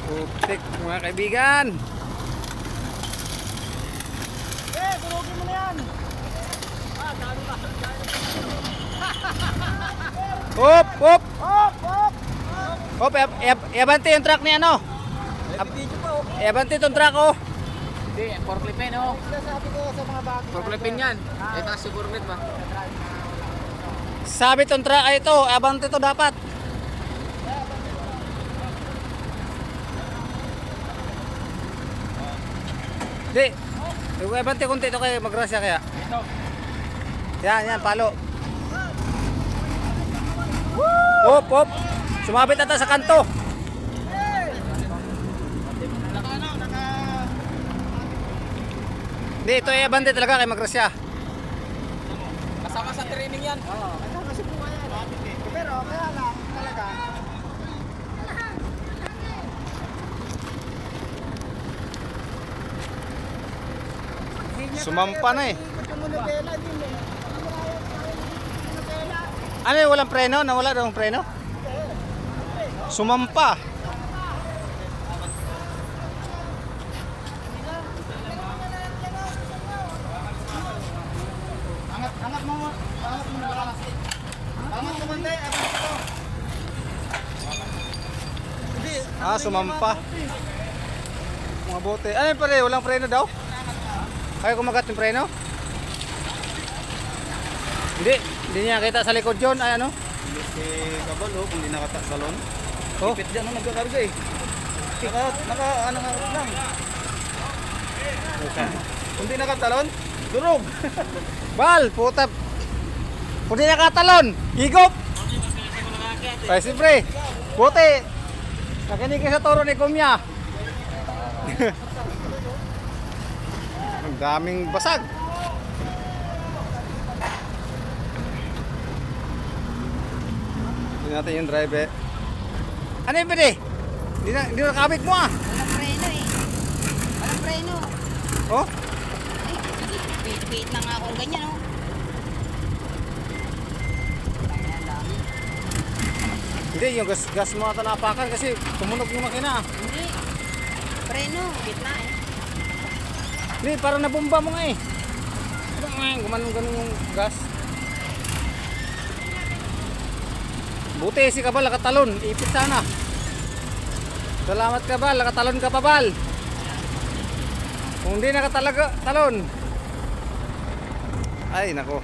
Putik mga kaibigan. Tulogin mo na yan. Hop, hop. Hop, hop. Hop, iabante yung truck ni ano. Video pa, oh. Iabante yung truck oh. Hindi, forklipin oh. Sabi ko sa mga bagay. Forklipin yan. Eh, taas si forklip ba? Sabi tong truck ay ito, abante to dapat. Di. Abante kunti ito kay magrasya kaya. Ito. Yan, palo. Hop, hop. Sumabit ata sa kanto. Hindi, ito ay abante talaga kay magrasya. Kasama sa training yan. Oo, kasama si Buka yan. Pero kaya lang, talaga. Sumampa na eh. Monobela din eh. Ano yung walang preno? Nawala daw ang preno? Sumampa. Angat mo mo. Angat mo na. Angat mo man tayo. Sumampa. Mga bote. Ano yung pare? Walang preno daw? Kaya kumagat yung preno? Hindi niya kita sa likod yun. Ay ano? Si Kabal oh, kung di nakatalon. Oh, Pit dyan ang nagkakarga eh. Ano nga lang. Kung di nakatalon, durog. bal, puta. Kung di nakatalon, higop. Ay, siyempre. Bote. Nakinig ka sa toro ni Kumya. Ang daming basag. Tingnan natin yung drive eh. Ano yung pwede? Hindi na nakabit mo ah. Walang preno eh. Walang preno. Oh? Ay, pit na nga ako ganyan oh. Hindi, yung gas mo ata napakan kasi tumunog yung makina. Hindi. Preno, gitna eh. Hindi, parang nabumba mo nga eh. Gumanon-ganon yung gas. Buti si Kabal nakatalon, ipit sana. Salamat Kabal, nakatalon ka pa Bal. Kung hindi nakatalaga talon. Ay nako.